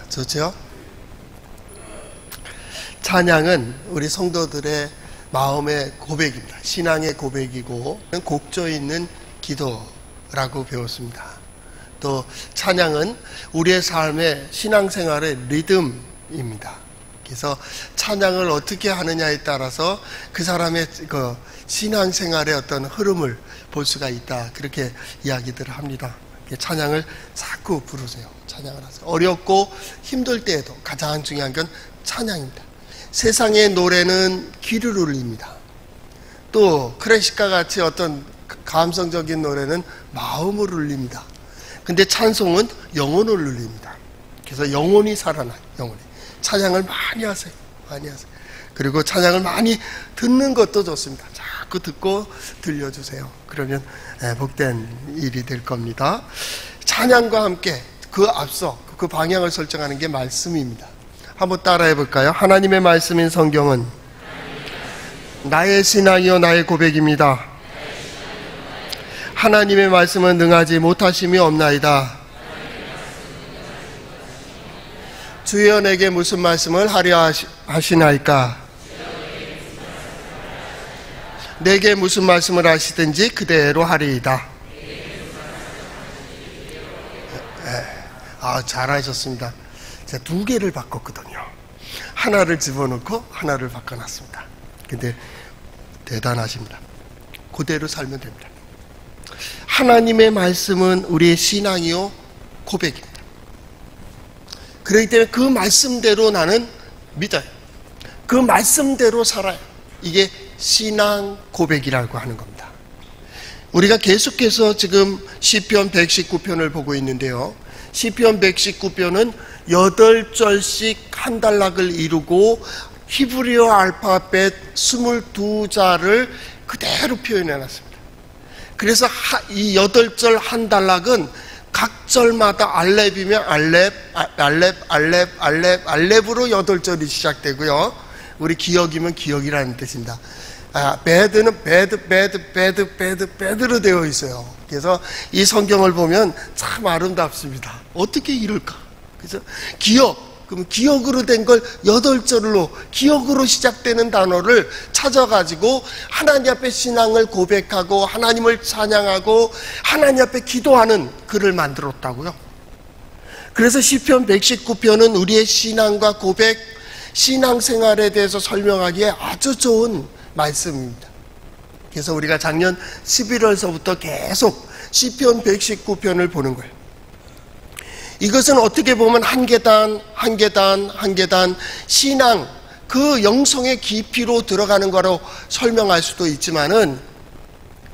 좋죠? 찬양은 우리 성도들의 마음의 고백입니다. 신앙의 고백이고 곡조 있는 기도라고 배웠습니다. 또 찬양은 우리의 삶의 신앙생활의 리듬입니다. 그래서 찬양을 어떻게 하느냐에 따라서 그 사람의 그 신앙생활의 어떤 흐름을 볼 수가 있다, 그렇게 이야기들을 합니다. 찬양을 자꾸 부르세요. 찬양을 하세요. 어렵고 힘들 때에도 가장 중요한 건 찬양입니다. 세상의 노래는 귀를 울립니다. 또 클래식과 같이 어떤 감성적인 노래는 마음을 울립니다. 근데 찬송은 영혼을 울립니다. 그래서 영혼이 살아나요. 영혼이. 찬양을 많이 하세요. 많이 하세요. 그리고 찬양을 많이 듣는 것도 좋습니다. 자꾸 듣고 들려주세요. 그러면 복된 일이 될 겁니다. 찬양과 함께 그 앞서 그 방향을 설정하는 게 말씀입니다. 한번 따라해 볼까요? 하나님의 말씀인 성경은 나의 신앙이요 나의 고백입니다. 하나님의 말씀은 능하지 못하심이 없나이다. 주여 내게 무슨 말씀을 하려 하시나이까? 내게 무슨 말씀을 하시든지 그대로 하리이다. 잘하셨습니다. 제가 2개를 바꿨거든요. 하나를 집어넣고 하나를 바꿔놨습니다. 근데 대단하십니다. 그대로 살면 됩니다. 하나님의 말씀은 우리의 신앙이요 고백입니다. 그렇기 때문에 그 말씀대로 나는 믿어요. 그 말씀대로 살아요. 이게 신앙 고백이라고 하는 겁니다. 우리가 계속해서 지금 시편 119편을 보고 있는데요. 시편 119편은 8절씩 한 단락을 이루고 히브리어 알파벳 22자를 그대로 표현해놨습니다. 그래서 이 8절 한 단락은 각 절마다 알렙이면 알렙으로 8절이 시작되고요. 우리 기억이면 기억이라는 뜻입니다. 배드는 배드로 되어 있어요. 그래서 이 성경을 보면 참 아름답습니다. 어떻게 이럴까? 그래서 그럼 기억으로 된 걸 8절로, 기억으로 시작되는 단어를 찾아가지고 하나님 앞에 신앙을 고백하고 하나님을 찬양하고 하나님 앞에 기도하는 글을 만들었다고요. 그래서 시편 119편은 우리의 신앙과 고백, 신앙생활에 대해서 설명하기에 아주 좋은 말씀입니다. 그래서 우리가 작년 11월서부터 계속 시편 119편을 보는 거예요. 이것은 어떻게 보면 한 계단 신앙, 그 영성의 깊이로 들어가는 거로 설명할 수도 있지만은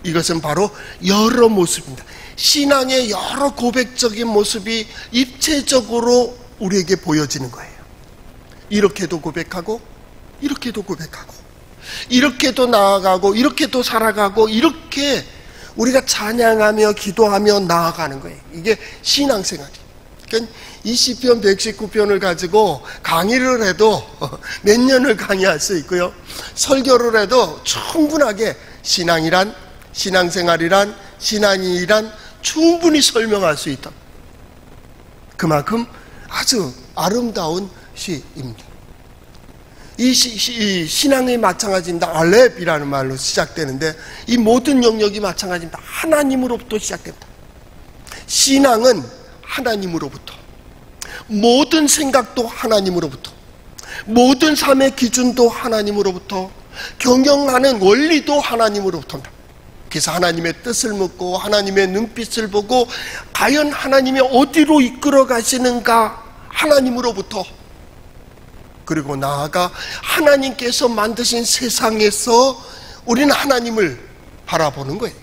이것은 바로 여러 모습입니다. 신앙의 여러 고백적인 모습이 입체적으로 우리에게 보여지는 거예요. 이렇게도 고백하고 이렇게도 고백하고 이렇게도 나아가고 이렇게도 살아가고 이렇게 우리가 찬양하며 기도하며 나아가는 거예요. 이게 신앙생활이에요. 그러니까 이 시편 119편을 가지고 강의를 해도 몇 년을 강의할 수 있고요. 설교를 해도 충분하게 신앙이란, 신앙생활이란, 신앙이란 충분히 설명할 수 있다. 그만큼 아주 아름다운 시입니다. 이 신앙이 마찬가지입니다. 알렙이라는 말로 시작되는데 이 모든 영역이 마찬가지입니다. 하나님으로부터 시작됩니다. 신앙은 하나님으로부터, 모든 생각도 하나님으로부터, 모든 삶의 기준도 하나님으로부터, 경영하는 원리도 하나님으로부터입니다. 그래서 하나님의 뜻을 묻고 하나님의 눈빛을 보고 과연 하나님이 어디로 이끌어 가시는가 하나님으로부터, 그리고 나아가 하나님께서 만드신 세상에서 우리는 하나님을 바라보는 거예요.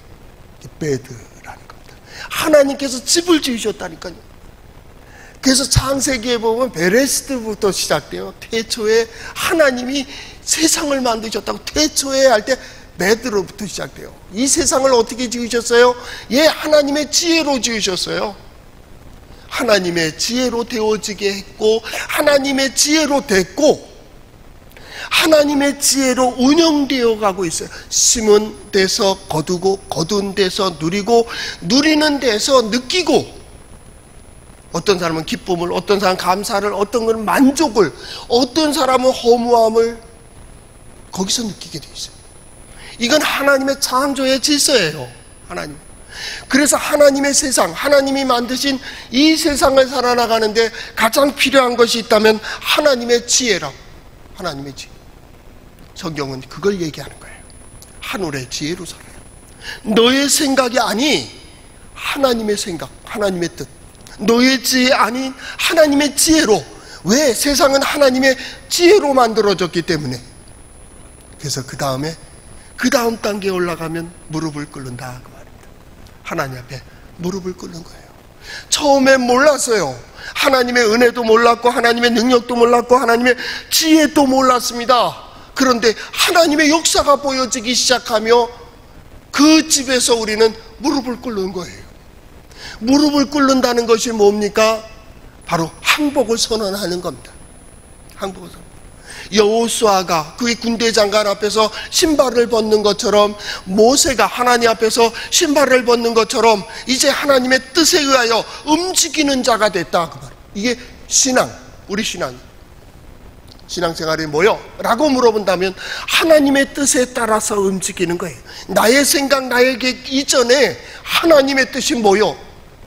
베드라는 겁니다. 하나님께서 집을 지으셨다니까요. 그래서 창세기에 보면 베레스트부터 시작돼요. 태초에 하나님이 세상을 만드셨다고, 태초에 할 때 베드로부터 시작돼요. 이 세상을 어떻게 지으셨어요? 하나님의 지혜로 지으셨어요. 하나님의 지혜로 되어지게 했고, 하나님의 지혜로 됐고, 하나님의 지혜로 운영되어 가고 있어요. 심은 데서 거두고, 거둔 데서 누리고, 누리는 데서 느끼고, 어떤 사람은 기쁨을, 어떤 사람은 감사를, 어떤 건 만족을, 어떤 사람은 허무함을 거기서 느끼게 돼 있어요. 이건 하나님의 창조의 질서예요. 하나님. 그래서 하나님의 세상, 하나님이 만드신 이 세상을 살아나가는데 가장 필요한 것이 있다면 하나님의 지혜라고. 하나님의 지혜. 성경은 그걸 얘기하는 거예요. 하늘의 지혜로 살아라. 너의 생각이 아니 하나님의 생각, 하나님의 뜻. 너의 지혜 아닌 하나님의 지혜로. 왜? 세상은 하나님의 지혜로 만들어졌기 때문에. 그래서 그 다음 단계에 올라가면 무릎을 꿇는다 그 말입니다. 하나님 앞에 무릎을 꿇는 거예요. 처음엔 몰랐어요. 하나님의 은혜도 몰랐고 하나님의 능력도 몰랐고 하나님의 지혜도 몰랐습니다. 그런데 하나님의 역사가 보여지기 시작하며 그 집에서 우리는 무릎을 꿇는 거예요. 무릎을 꿇는다는 것이 뭡니까? 바로 항복을 선언하는 겁니다. 항복을 선언. 여호수아가 그의 군대 장관 앞에서 신발을 벗는 것처럼, 모세가 하나님 앞에서 신발을 벗는 것처럼 이제 하나님의 뜻에 의하여 움직이는 자가 됐다 그 말. 이게 신앙, 우리 신앙생활이 뭐요? 라고 물어본다면 하나님의 뜻에 따라서 움직이는 거예요. 나의 생각, 나의 계획 이전에 하나님의 뜻이 뭐요?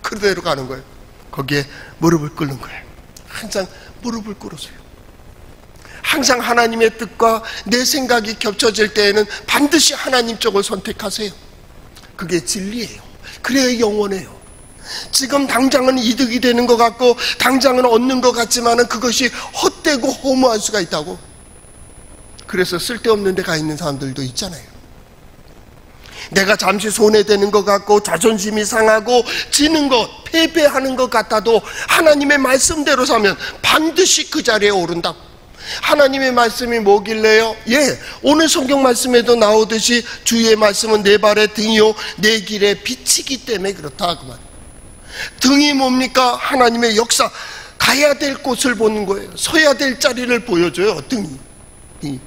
그대로 가는 거예요. 거기에 무릎을 꿇는 거예요. 항상 무릎을 꿇으세요. 항상 하나님의 뜻과 내 생각이 겹쳐질 때에는 반드시 하나님 쪽을 선택하세요. 그게 진리예요. 그래야 영원해요. 지금 당장은 이득이 되는 것 같고 당장은 얻는 것 같지만 그것이 헛되고 허무할 수가 있다고. 그래서 쓸데없는 데 가 있는 사람들도 있잖아요. 내가 잠시 손해되는 것 같고 자존심이 상하고 지는 것, 패배하는 것 같아도 하나님의 말씀대로 사면 반드시 그 자리에 오른다. 하나님의 말씀이 뭐길래요? 오늘 성경 말씀에도 나오듯이 주의 말씀은 내 발의 등이요 내 길의 빛이기 때문에 그렇다 그 말. 등이 뭡니까? 하나님의 역사, 가야 될 곳을 보는 거예요. 서야 될 자리를 보여줘요. 등이.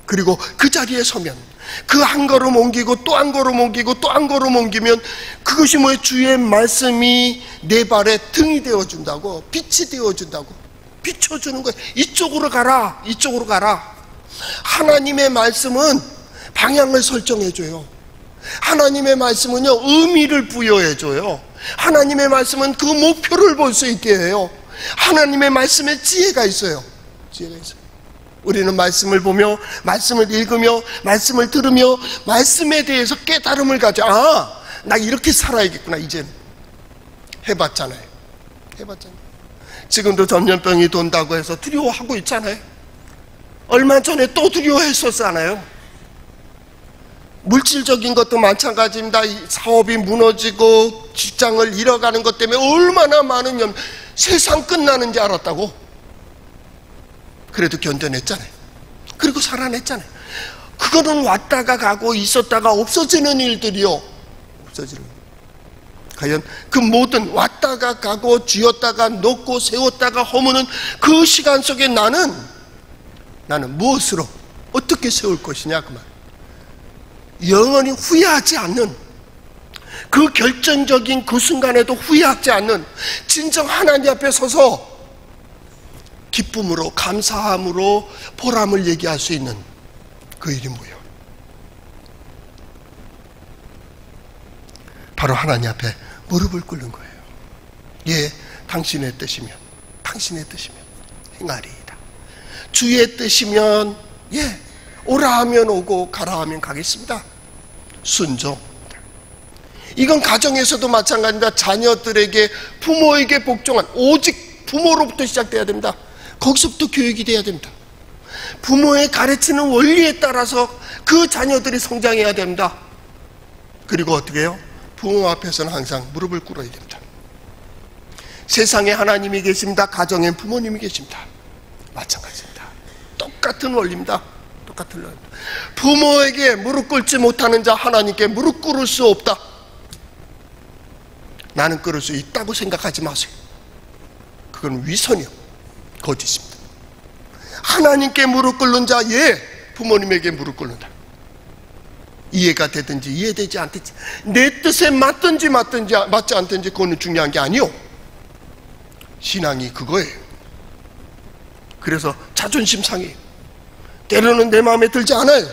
그리고 그 자리에 서면 그 한 걸음 옮기고 또 한 걸음 옮기고 또 한 걸음 옮기면 그것이 뭐예요? 주의 말씀이 내 발의 등이 되어준다고, 빛이 되어준다고, 비춰주는 거예요. 이쪽으로 가라, 이쪽으로 가라. 하나님의 말씀은 방향을 설정해줘요. 하나님의 말씀은요 의미를 부여해줘요. 하나님의 말씀은 그 목표를 볼 수 있게 해요. 하나님의 말씀에 지혜가 있어요. 지혜가 있어요. 우리는 말씀을 보며 말씀을 읽으며 말씀을 들으며 말씀에 대해서 깨달음을 가져. 나 이렇게 살아야겠구나. 이제는 해봤잖아요. 지금도 전염병이 돈다고 해서 두려워하고 있잖아요. 얼마 전에 또 두려워했었잖아요. 물질적인 것도 마찬가지입니다. 사업이 무너지고 직장을 잃어가는 것 때문에 얼마나 많은 세상 끝나는 줄 알았다고. 그래도 견뎌냈잖아요. 그리고 살아냈잖아요. 그거는 왔다가 가고 있었다가 없어지는 일들이요. 과연 그 모든 왔다가 가고 쥐었다가 놓고 세웠다가 허무는 그 시간 속에 나는 무엇으로 어떻게 세울 것이냐 그 말. 영원히 후회하지 않는, 그 결정적인 그 순간에도 후회하지 않는, 진정 하나님 앞에 서서 기쁨으로 감사함으로 보람을 얘기할 수 있는 그 일이 뭐예요? 바로 하나님 앞에 무릎을 꿇는 거예요. 당신의 뜻이면 행하리이다. 주의 뜻이면 오라 하면 오고 가라 하면 가겠습니다. 순종. 이건 가정에서도 마찬가지입니다. 자녀들에게, 부모에게 복종한, 오직 부모로부터 시작돼야 됩니다. 거기서부터 교육이 돼야 됩니다. 부모의 가르치는 원리에 따라서 그 자녀들이 성장해야 됩니다. 그리고 어떻게 해요? 부모 앞에서는 항상 무릎을 꿇어야 됩니다. 세상에 하나님이 계십니다. 가정엔 부모님이 계십니다. 마찬가지입니다. 똑같은 원리입니다. 부모에게 무릎 꿇지 못하는 자 하나님께 무릎 꿇을 수 없다. 나는 꿇을 수 있다고 생각하지 마세요. 그건 위선이요, 거짓입니다. 하나님께 무릎 꿇는 자, 부모님에게 무릎 꿇는다. 이해가 되든지 이해되지 않든지, 내 뜻에 맞든지 맞지 않든지 그거는 중요한 게 아니요. 신앙이 그거예요. 그래서 자존심 상해요. 때로는 내 마음에 들지 않아요.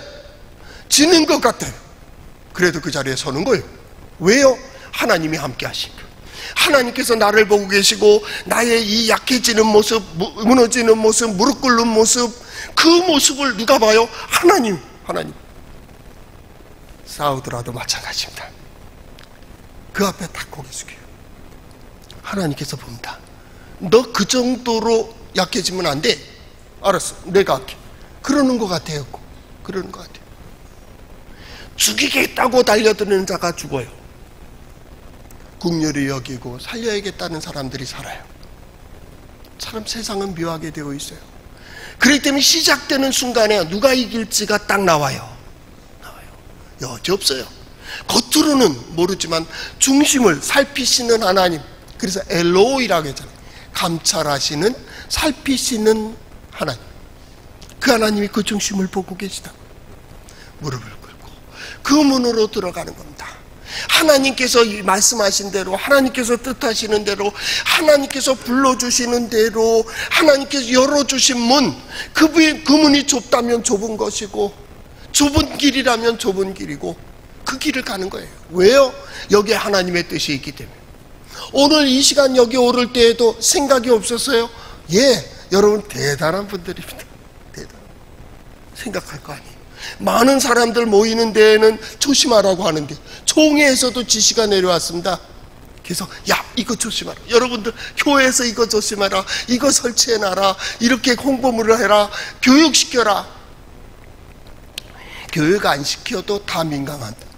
지는 것 같아요. 그래도 그 자리에 서는 거예요. 왜요? 하나님이 함께 하신 거예요. 하나님께서 나를 보고 계시고 나의 이 약해지는 모습, 무너지는 모습, 무릎 꿇는 모습, 그 모습을 누가 봐요? 하나님. 싸우더라도 마찬가지입니다. 그 앞에 딱 고개 숙여요. 하나님께서 봅니다. 너 그 정도로 약해지면 안 돼. 알았어, 내가 할게. 그러는 것 같아요. 그러는 것 같아요. 죽이겠다고 달려드는 자가 죽어요. 긍휼히 여기고 살려야겠다는 사람들이 살아요. 참 세상은 묘하게 되어 있어요. 그렇기 때문에 시작되는 순간에 누가 이길지가 딱 나와요. 여지없어요. 겉으로는 모르지만 중심을 살피시는 하나님. 그래서 엘로이라고 했잖아요. 감찰하시는, 살피시는 하나님. 그 하나님이 그 중심을 보고 계시다. 무릎을 꿇고 그 문으로 들어가는 겁니다. 하나님께서 말씀하신 대로, 하나님께서 뜻하시는 대로, 하나님께서 불러주시는 대로, 하나님께서 열어주신 문, 그 문이 좁다면 좁은 것이고 좁은 길이라면 좁은 길이고 그 길을 가는 거예요. 왜요? 여기에 하나님의 뜻이 있기 때문에. 오늘 이 시간 여기 오를 때에도 생각이 없었어요? 예, 여러분 대단한 분들입니다. 생각할 거 아니에요. 많은 사람들 모이는 데에는 조심하라고 하는데 총회에서도 지시가 내려왔습니다. 그래서 야, 이거 조심하라. 여러분들 교회에서 이거 조심하라. 이거 설치해놔라. 이렇게 홍보물을 해라. 교육시켜라. 교육 안 시켜도 다 민감한다.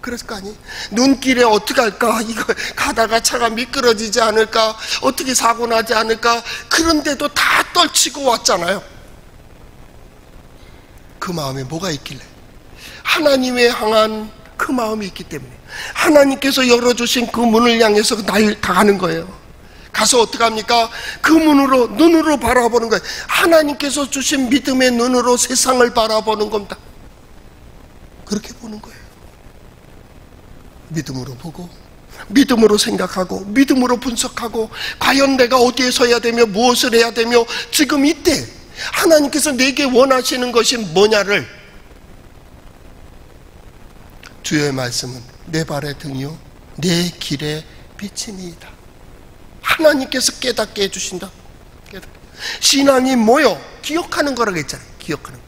그랬을 거 아니에요? 눈길에 어떻게 할까? 이거 가다가 차가 미끄러지지 않을까? 어떻게 사고 나지 않을까? 그런데도 다 떨치고 왔잖아요. 그 마음에 뭐가 있길래? 하나님에 향한 그 마음이 있기 때문에 하나님께서 열어주신 그 문을 향해서 날 가는 거예요. 가서 어떻게 합니까? 그 문으로, 눈으로 바라보는 거예요. 하나님께서 주신 믿음의 눈으로 세상을 바라보는 겁니다. 그렇게 보는 거예요. 믿음으로 보고, 믿음으로 생각하고, 믿음으로 분석하고, 과연 내가 어디에 서야 되며 무엇을 해야 되며 지금 이때 하나님께서 내게 원하시는 것이 뭐냐를. 주의 말씀은 내 발의 등이요 내 길의 빛이니이다. 하나님께서 깨닫게 해주신다. 신앙이 뭐요? 기억하는 거라고 했잖아요. 기억하는 거.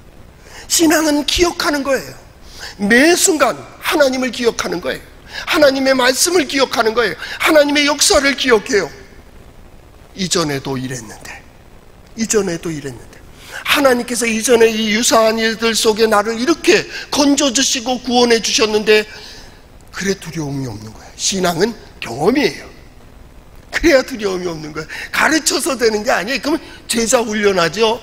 신앙은 기억하는 거예요. 매 순간 하나님을 기억하는 거예요. 하나님의 말씀을 기억하는 거예요. 하나님의 역사를 기억해요. 이전에도 이랬는데 하나님께서 이전에 이 유사한 일들 속에 나를 이렇게 건져주시고 구원해 주셨는데 그래 두려움이 없는 거예요. 신앙은 경험이에요. 그래야 두려움이 없는 거예요. 가르쳐서 되는 게 아니에요. 그러면 제자 훈련하죠.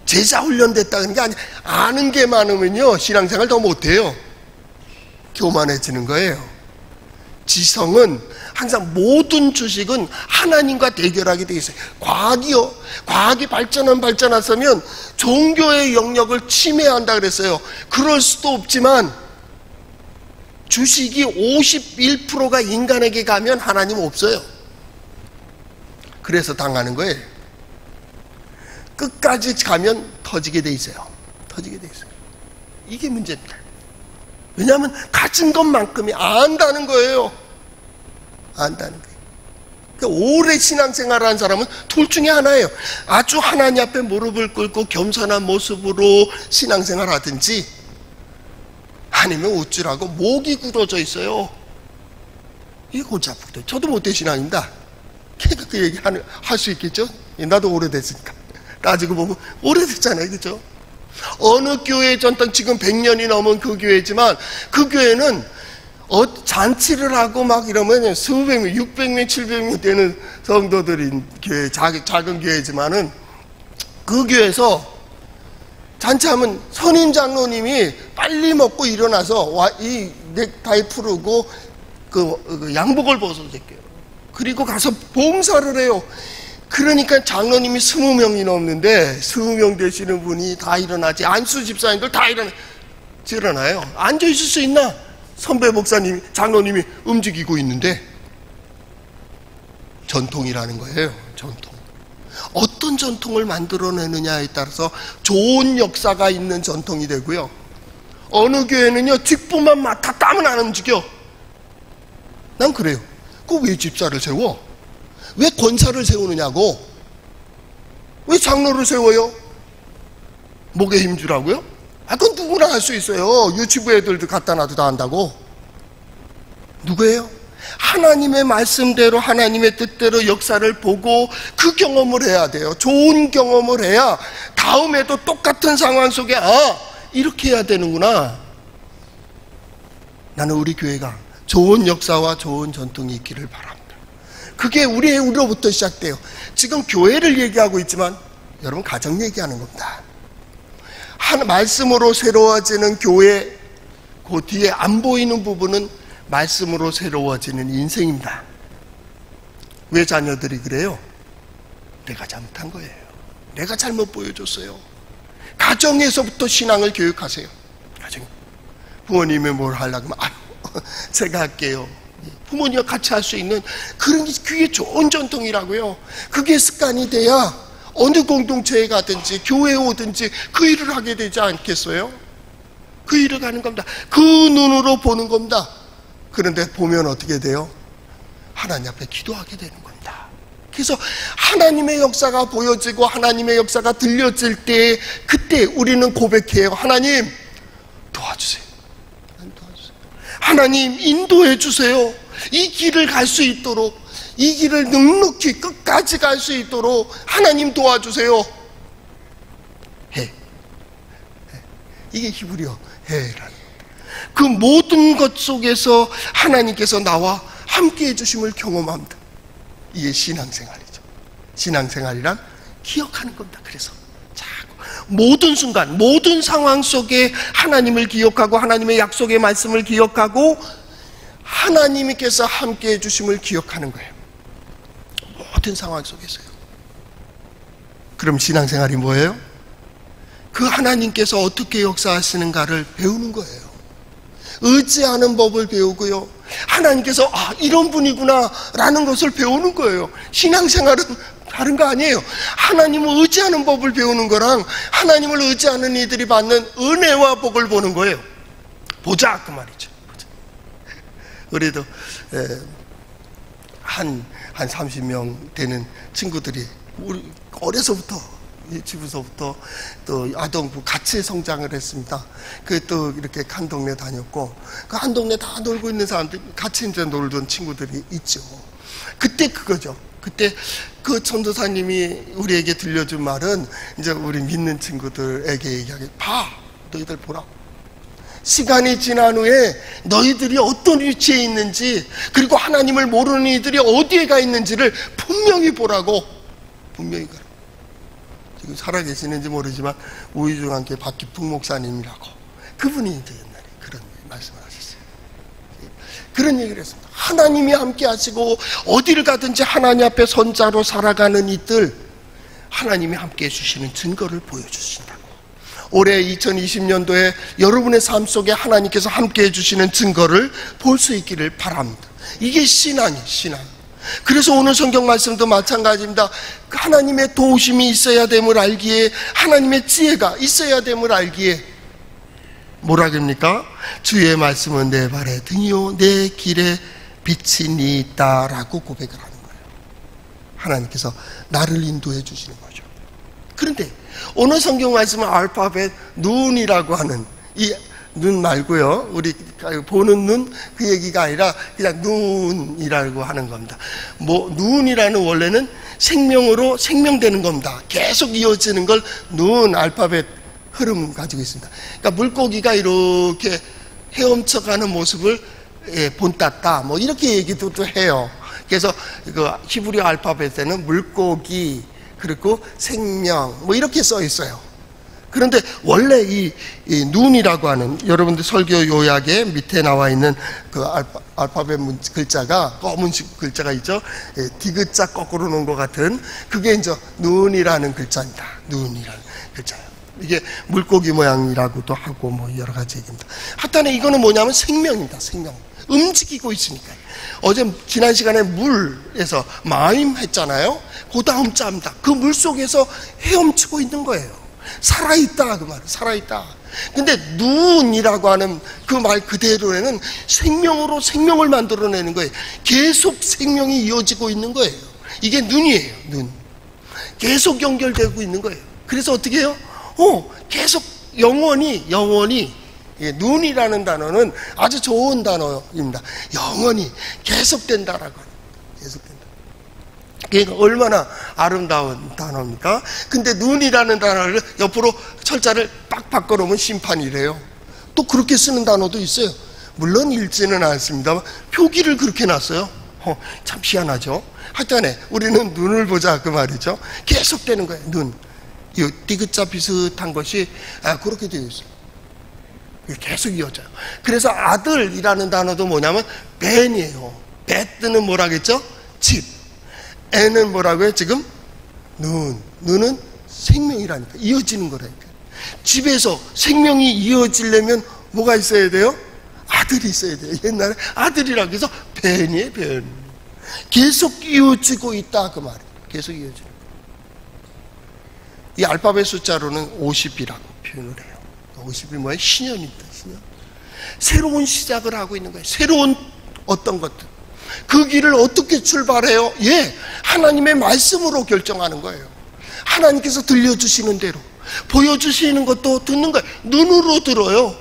제자 훈련 됐다는 게 아니에요. 아는 게 많으면요 신앙생활 더 못해요. 교만해지는 거예요. 지성은 항상 모든 주식은 하나님과 대결하게 돼 있어요. 과학이 발전했으면 종교의 영역을 침해한다 그랬어요. 그럴 수도 없지만 주식이 51%가 인간에게 가면 하나님 없어요. 그래서 당하는 거예요. 끝까지 가면 터지게 돼 있어요. 이게 문제입니다. 왜냐하면 가진 것만큼이 안다는 거예요. 그러니까 오래 신앙생활을 한 사람은 둘 중에 하나예요. 아주 하나님 앞에 무릎을 꿇고 겸손한 모습으로 신앙생활 하든지 아니면 우쭐하고 목이 굳어져 있어요. 이게 골치 아프거든요. 저도 못된 신앙입니다. 그 얘기 할 수 있겠죠? 나도 오래됐으니까. 따지고 보면 오래됐잖아요. 그렇죠? 어느 교회에 전통 지금 100년이 넘은 그 교회지만 그 교회는 잔치를 하고 막 이러면 수백 명, 600명, 700명 되는 성도들인 교회, 작은 교회지만은 그 교회에서 잔치하면 선임 장로님이 빨리 먹고 일어나서 이 넥타이 풀고 그 양복을 벗어제껴요. 그리고 가서 봉사를 해요. 그러니까 장로님이 20명이 넘는데 20명 되시는 분이 다 일어나지. 안수 집사님들 다 일어나요. 앉아 있을 수 있나? 선배 목사님, 장로님이 움직이고 있는데 전통이라는 거예요. 전통. 어떤 전통을 만들어내느냐에 따라서 좋은 역사가 있는 전통이 되고요. 어느 교회는요, 뒷부만 맡았다면 안 움직여. 난 그래요. 왜 집사를 세워? 왜 권사를 세우느냐고? 왜 장로를 세워요? 목에 힘주라고요? 그건 누구나 할 수 있어요. 유치부 애들도 갖다 놔도 다 한다고. 누구예요? 하나님의 말씀대로 하나님의 뜻대로 역사를 보고 그 경험을 해야 돼요. 좋은 경험을 해야 다음에도 똑같은 상황 속에 이렇게 해야 되는구나. 나는 우리 교회가 좋은 역사와 좋은 전통이 있기를 바랍니다. 그게 우리로부터 시작돼요. 지금 교회를 얘기하고 있지만 여러분 가정 얘기하는 겁니다. 한 말씀으로 새로워지는 교회, 그 뒤에 안 보이는 부분은 말씀으로 새로워지는 인생입니다. 왜 자녀들이 그래요? 내가 잘못한 거예요. 내가 잘못 보여줬어요. 가정에서부터 신앙을 교육하세요. 부모님이 뭘 하려고 하면 제가 할게요. 부모님과 같이 할 수 있는 그게 좋은 전통이라고요. 그게 습관이 돼야 어느 공동체에 가든지 교회에 오든지 그 일을 하게 되지 않겠어요? 그 일을 가는 겁니다. 그 눈으로 보는 겁니다. 그런데 보면 어떻게 돼요? 하나님 앞에 기도하게 되는 겁니다. 그래서 하나님의 역사가 보여지고 하나님의 역사가 들려질 때 그때 우리는 고백해요. 하나님 도와주세요. 하나님 인도해 주세요. 이 길을 갈 수 있도록, 이 길을 넉넉히 끝까지 갈 수 있도록 하나님 도와주세요. 이게 히브리어 해라는 그 모든 것 속에서 하나님께서 나와 함께 해주심을 경험합니다. 이게 신앙생활이죠. 신앙생활이란 기억하는 겁니다. 그래서 모든 순간, 모든 상황 속에 하나님을 기억하고 하나님의 약속의 말씀을 기억하고 하나님께서 함께 해주심을 기억하는 거예요. 모든 상황 속에서요. 그럼 신앙생활이 뭐예요? 그 하나님께서 어떻게 역사하시는가를 배우는 거예요. 의지하는 법을 배우고요. 하나님께서 이런 분이구나 라는 것을 배우는 거예요. 신앙생활은 다른 거 아니에요. 하나님을 의지하는 법을 배우는 거랑 하나님을 의지하는 이들이 받는 은혜와 복을 보는 거예요. 보자 그 말이죠. 보자. 우리도 한 30명 되는 친구들이 우리 어려서부터 유치부서부터 또 아동부 같이 성장을 했습니다. 그 또 이렇게 한 동네 다녔고 그 한 동네 다 놀고 있는 사람들 같이 이제 놀던 친구들이 있죠. 그때 그거죠. 그때 그 전도사님이 우리에게 들려준 말은 이제 우리 믿는 친구들에게 얘기하게 너희들 보라. 시간이 지난 후에 너희들이 어떤 위치에 있는지 그리고 하나님을 모르는 이들이 어디에 가 있는지를 분명히 보라고. 분명히 가라. 지금 살아계시는지 모르지만 우이중앙교회 박기풍 목사님이라고 그분이 이제 옛날에 그런 말씀을 하셨어요. 그런 얘기를 했습니다. 하나님이 함께 하시고 어디를 가든지 하나님 앞에 선자로 살아가는 이들 하나님이 함께 해주시는 증거를 보여주신다고. 올해 2020년도에 여러분의 삶 속에 하나님께서 함께 해주시는 증거를 볼 수 있기를 바랍니다. 이게 신앙이에요. 신앙. 그래서 오늘 성경 말씀도 마찬가지입니다. 하나님의 도우심이 있어야 됨을 알기에 하나님의 지혜가 있어야 됨을 알기에 뭐라 그럽니까? 주의 말씀은 내 발의 등이요 내 길에 빛이 있다라고 고백을 하는 거예요. 하나님께서 나를 인도해 주시는 거죠. 그런데 오늘 성경 말씀은 알파벳 눈이라고 하는 이 눈 말고요. 우리 보는 눈 그 얘기가 아니라 그냥 눈이라고 하는 겁니다. 눈이라는 원래는 생명으로 생명되는 겁니다. 계속 이어지는 걸 눈 알파벳 흐름 가지고 있습니다. 그러니까 물고기가 이렇게 헤엄쳐가는 모습을 본땄다. 이렇게 얘기도 해요. 그래서 그 히브리 알파벳에는 물고기 그리고 생명 이렇게 써 있어요. 그런데 원래 이 눈이라고 하는 여러분들 설교 요약에 밑에 나와 있는 그 알파벳 글자가 검은색 글자가 있죠. 디귿자 거꾸로 놓은 것 같은 그게 이제 눈이라는 글자입니다. 눈이라는 글자예요. 이게 물고기 모양이라고도 하고 여러 가지 얘기입니다. 하여튼 이거는 뭐냐면 생명입니다. 생명. 움직이고 있으니까요. 어제 지난 시간에 물에서 마임 했잖아요. 그 다음 자입니다. 그 물 속에서 헤엄치고 있는 거예요. 살아있다, 그 말, 살아있다. 근데 눈이라고 하는 그 말 그대로에는 생명으로 생명을 만들어내는 거예요. 계속 생명이 이어지고 있는 거예요. 이게 눈이에요. 눈. 계속 연결되고 있는 거예요. 그래서 어떻게 해요? 계속 영원히 눈이라는 단어는 아주 좋은 단어입니다. 영원히 계속된다라고. 계속된다. 그러니까 얼마나 아름다운 단어입니까? 근데 눈이라는 단어를 옆으로 철자를 빡 바꿔놓으면 심판이래요. 또 그렇게 쓰는 단어도 있어요. 물론 읽지는 않습니다만 표기를 그렇게 놨어요. 참 희한하죠. 하여튼에 우리는 눈을 보자 그 말이죠. 계속되는 거예요. 눈. 이 디귿자 비슷한 것이 그렇게 되어 있어요. 계속 이어져요. 그래서 아들이라는 단어도 뭐냐면 벤이에요. 베트는 뭐라겠죠? 집. 애는 뭐라고요? 지금 눈은 생명이라니까. 이어지는 거라니까. 집에서 생명이 이어지려면 뭐가 있어야 돼요? 아들이 있어야 돼요. 옛날에 아들이라고 해서 벤이에요. 벤. 계속 이어지고 있다 그 말이에요. 계속 이어지는 거예요. 이 알파벳 숫자로는 50이라고 표현을 해요. 50이 뭐예요? 신년입니다. 신년. 새로운 시작을 하고 있는 거예요. 새로운 어떤 것들. 그 길을 어떻게 출발해요? 하나님의 말씀으로 결정하는 거예요. 하나님께서 들려주시는 대로. 보여주시는 것도 듣는 거예요. 눈으로 들어요.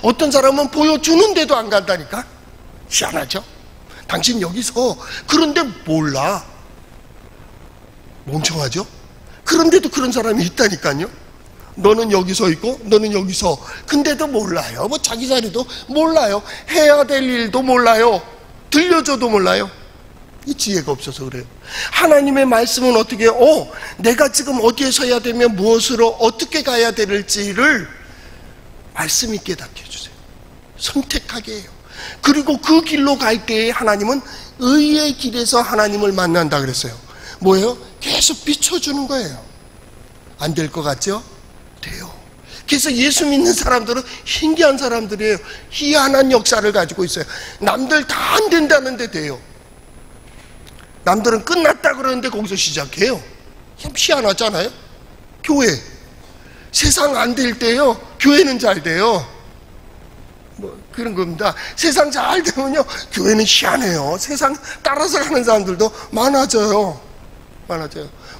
어떤 사람은 보여주는데도 안 간다니까? 희한하죠? 당신 여기서 그런데 몰라. 멍청하죠? 그런데도 그런 사람이 있다니까요. 너는 여기서 있고 너는 여기서 근데도 몰라요. 뭐 자기 자리도 몰라요. 해야 될 일도 몰라요. 들려줘도 몰라요. 이 지혜가 없어서 그래요. 하나님의 말씀은 어떻게 해요? 내가 지금 어디에 서야 되면 무엇으로 어떻게 가야 될지를 말씀이 깨닫게 해주세요. 선택하게 해요. 그리고 그 길로 갈 때에 하나님은 의의 길에서 하나님을 만난다 그랬어요. 뭐예요? 계속 비춰주는 거예요. 안 될 것 같죠? 돼요. 그래서 예수 믿는 사람들은 신기한 사람들이에요. 희한한 역사를 가지고 있어요. 남들 다 안 된다는데 돼요. 남들은 끝났다 그러는데 거기서 시작해요. 참 희한하잖아요. 교회 세상 안 될 때요 교회는 잘 돼요. 뭐 그런 겁니다. 세상 잘 되면요 교회는 희한해요. 세상 따라서 가는 사람들도 많아져요.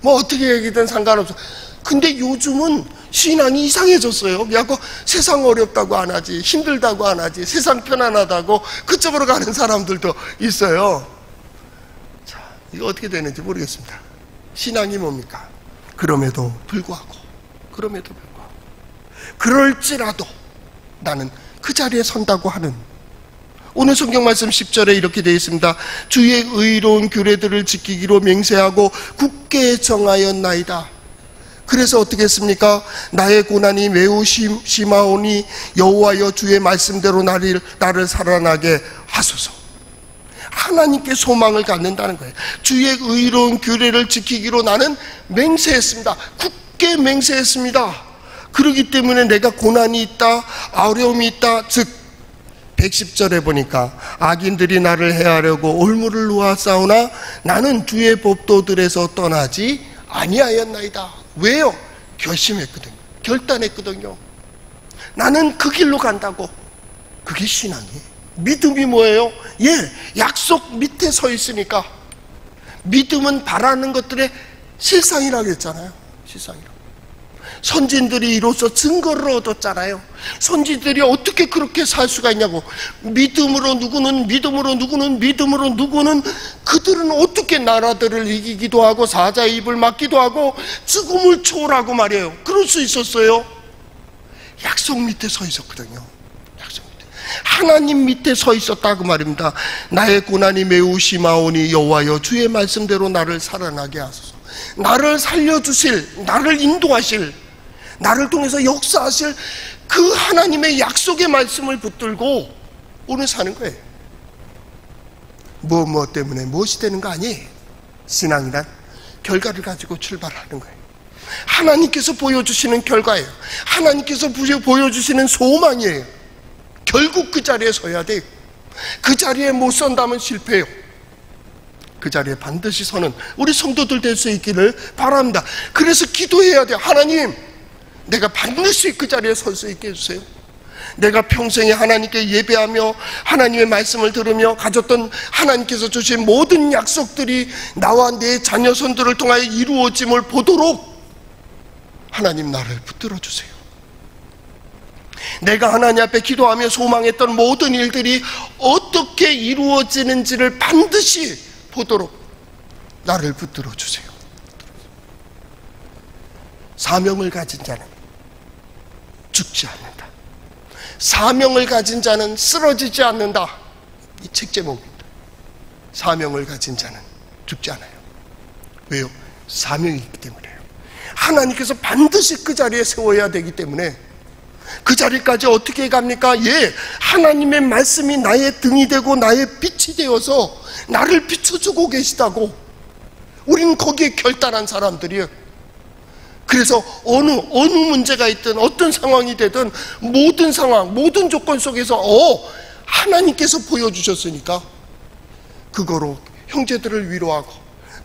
뭐 어떻게 얘기든 상관없어. 근데 요즘은 신앙이 이상해졌어요. 그래갖고 세상 어렵다고 안 하지, 힘들다고 안 하지, 세상 편안하다고 그쪽으로 가는 사람들도 있어요. 자, 이거 어떻게 되는지 모르겠습니다. 신앙이 뭡니까? 그럼에도 불구하고 그럴지라도 나는 그 자리에 선다고 하는. 오늘 성경 말씀 10절에 이렇게 되어 있습니다. 주의 의로운 규례들을 지키기로 맹세하고 굳게 정하였나이다. 그래서 어떻게 했습니까? 나의 고난이 매우 심하오니 여호와여 주의 말씀대로 나를 살아나게 하소서. 하나님께 소망을 갖는다는 거예요. 주의 의로운 규례를 지키기로 나는 맹세했습니다. 굳게 맹세했습니다. 그렇기 때문에 내가 고난이 있다, 어려움이 있다. 즉 110절에 보니까 악인들이 나를 해하려고 올무를 놓아 싸우나 나는 주의 법도들에서 떠나지 아니하였나이다. 왜요? 결심했거든요. 결단했거든요. 나는 그 길로 간다고. 그게 신앙이에요. 믿음이 뭐예요? 약속 밑에 서 있으니까. 믿음은 바라는 것들의 실상이라고 했잖아요. 실상이라고. 선진들이 이로써 증거를 얻었잖아요. 선진들이 어떻게 그렇게 살 수가 있냐고. 믿음으로 누구는 그들은 어떻게 나라들을 이기기도 하고 사자의 입을 막기도 하고 죽음을 초월하고 말이에요. 그럴 수 있었어요. 약속 밑에 서 있었거든요. 약속 밑에. 하나님 밑에 서 있었다고 말입니다. 나의 고난이 매우 심하오니 여호와여 주의 말씀대로 나를 살아나게 하소서. 나를 살려주실, 나를 인도하실, 나를 통해서 역사하실 그 하나님의 약속의 말씀을 붙들고 오늘 사는 거예요. 뭐 때문에 무엇이 되는 거 아니에요. 신앙이란 결과를 가지고 출발하는 거예요. 하나님께서 보여주시는 결과예요. 하나님께서 보여주시는 소망이에요. 결국 그 자리에 서야 돼요. 그 자리에 못 선다면 실패해요. 그 자리에 반드시 서는 우리 성도들 될 수 있기를 바랍니다. 그래서 기도해야 돼요. 하나님, 내가 반드시 그 자리에 설 수 있게 해주세요. 내가 평생에 하나님께 예배하며 하나님의 말씀을 들으며 가졌던 하나님께서 주신 모든 약속들이 나와 내 자녀손들을 통하여 이루어짐을 보도록 하나님 나를 붙들어 주세요. 내가 하나님 앞에 기도하며 소망했던 모든 일들이 어떻게 이루어지는지를 반드시 보도록 나를 붙들어 주세요. 사명을 가진 자는 죽지 않는다. 사명을 가진 자는 쓰러지지 않는다. 이 책 제목입니다. 사명을 가진 자는 죽지 않아요. 왜요? 사명이 있기 때문에요. 하나님께서 반드시 그 자리에 세워야 되기 때문에 그 자리까지 어떻게 갑니까? 예, 하나님의 말씀이 나의 등이 되고 나의 빛이 되어서 나를 비춰주고 계시다고. 우리는 거기에 결단한 사람들이에요. 그래서 어느 문제가 있든 어떤 상황이 되든 모든 상황, 모든 조건 속에서 하나님께서 보여주셨으니까 그거로 형제들을 위로하고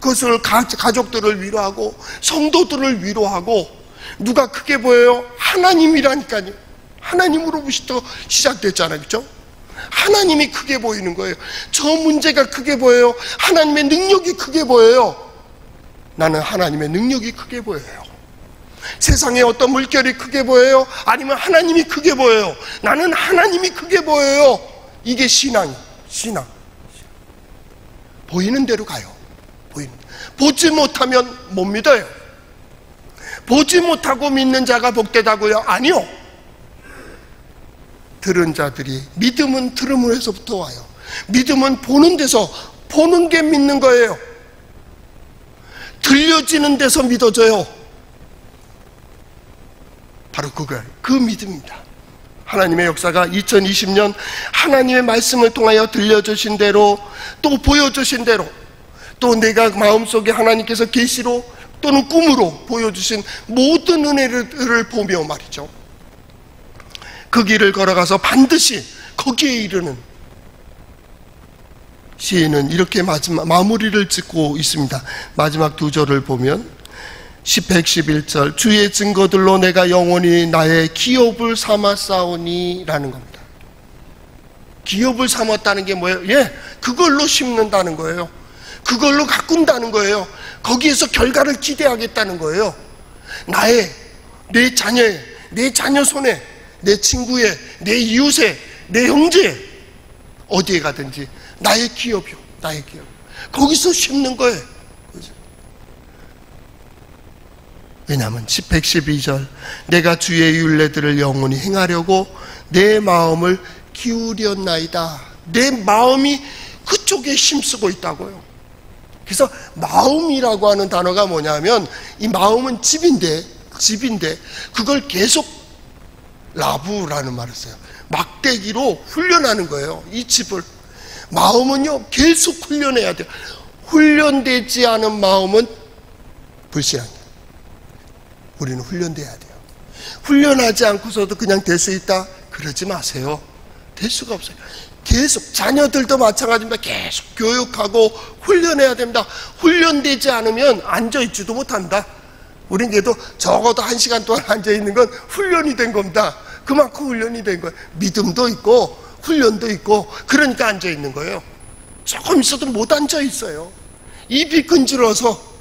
그것을 가족들을 위로하고 성도들을 위로하고 누가 크게 보여요? 하나님이라니까요. 하나님으로부터 시작됐잖아요. 그렇죠? 하나님이 크게 보이는 거예요. 저 문제가 크게 보여요? 하나님의 능력이 크게 보여요? 나는 하나님의 능력이 크게 보여요. 세상에 어떤 물결이 크게 보여요? 아니면 하나님이 크게 보여요? 나는 하나님이 크게 보여요. 이게 신앙. 보이는 대로 가요. 보지 못하면 못 믿어요. 보지 못하고 믿는 자가 복되다고요? 아니요. 들은 자들이, 믿음은 들음으로서부터 와요. 믿음은 보는 데서, 보는 게 믿는 거예요. 들려지는 데서 믿어져요. 바로 그거예요. 그 믿음입니다. 하나님의 역사가 2020년 하나님의 말씀을 통하여 들려주신 대로, 또 보여주신 대로, 또 내가 마음속에 하나님께서 계시로 또는 꿈으로 보여주신 모든 은혜를 보며 말이죠. 그 길을 걸어가서 반드시 거기에 이르는 시인은 이렇게 마무리를 짓고 있습니다. 마지막 두 절을 보면 111절 주의 증거들로 내가 영원히 나의 기업을 삼았사오니 라는 겁니다. 기업을 삼았다는 게 뭐예요? 예, 그걸로 심는다는 거예요. 그걸로 가꾼다는 거예요. 거기에서 결과를 기대하겠다는 거예요. 내 자녀의, 내 자녀 손에, 내 친구의, 내 이웃의, 내 형제 어디에 가든지 나의 기업이요. 나의 기업. 거기서 심는 거예요. 왜냐하면 112절 내가 주의 율례들을 영원히 행하려고 내 마음을 기울였나이다. 내 마음이 그쪽에 힘쓰고 있다고요. 그래서 마음이라고 하는 단어가 뭐냐면 이 마음은 집인데 그걸 계속 라부라는 말을 써요. 막대기로 훈련하는 거예요. 이 집을. 마음은요 계속 훈련해야 돼요. 훈련되지 않은 마음은 불신앙이에요. 우리는 훈련돼야 돼요. 훈련하지 않고서도 그냥 될 수 있다? 그러지 마세요. 될 수가 없어요. 계속 자녀들도 마찬가지입니다. 계속 교육하고 훈련해야 됩니다. 훈련되지 않으면 앉아있지도 못한다. 우린 그래도 적어도 1시간 동안 앉아있는 건 훈련이 된 겁니다. 그만큼 훈련이 된 거예요. 믿음도 있고 훈련도 있고 그러니까 앉아있는 거예요. 조금 있어도 못 앉아있어요. 입이 근질어서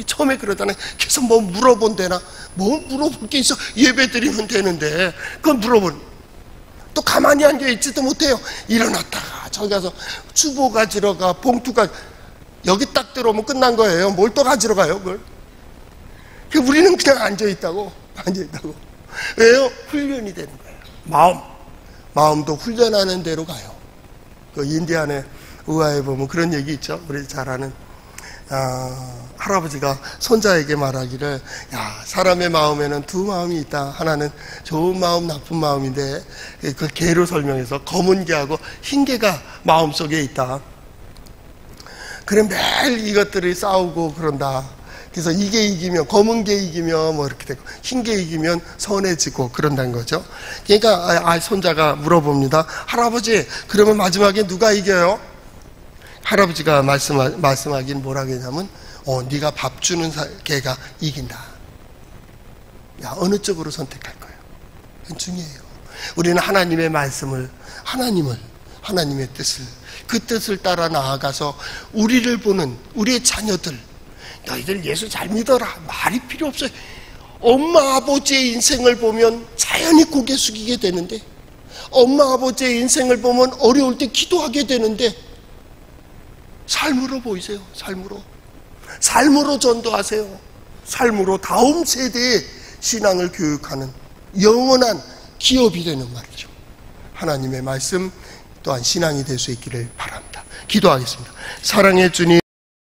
처음에 그러다가 계속 뭐 물어본대나 뭐 물어볼 게 있어. 예배 드리면 되는데 그건 또 가만히 앉아있지도 못해요. 일어났다가 저기 가서 주보 가지러 가, 봉투가 여기 딱 들어오면 끝난 거예요. 뭘 또 가지러 가요 그걸. 우리는 그냥 앉아있다고. 왜요? 훈련이 되는 거예요. 마음도 훈련하는 대로 가요. 그 인디안의 의화에 보면 그런 얘기 있죠. 우리 잘 아는 할아버지가 손자에게 말하기를 사람의 마음에는 두 마음이 있다. 하나는 좋은 마음, 나쁜 마음인데 그 개로 설명해서 검은 개하고 흰 개가 마음속에 있다. 그래 매일 이것들이 싸우고 그런다. 그래서 이게 이기면, 검은 게 이기면 뭐 이렇게 되고, 흰 게 이기면 선해지고 그런다는 거죠. 그러니까 손자가 물어봅니다. 할아버지, 그러면 마지막에 누가 이겨요? 할아버지가 말씀하긴 뭐라고 했냐면, 네가 밥 주는 개가 이긴다. 야, 어느 쪽으로 선택할 거예요? 그건 중요해요. 우리는 하나님의 말씀을, 하나님의 뜻을, 그 뜻을 따라 나아가서 우리를 보는 우리의 자녀들, 너희들 예수 잘 믿어라. 말이 필요 없어요. 엄마 아버지의 인생을 보면 자연히 고개 숙이게 되는데, 엄마 아버지의 인생을 보면 어려울 때 기도하게 되는데, 삶으로 보이세요. 삶으로 전도하세요. 삶으로 다음 세대의 신앙을 교육하는 영원한 기업이 되는 말이죠. 하나님의 말씀 또한 신앙이 될 수 있기를 바랍니다. 기도하겠습니다. 사랑의 주님,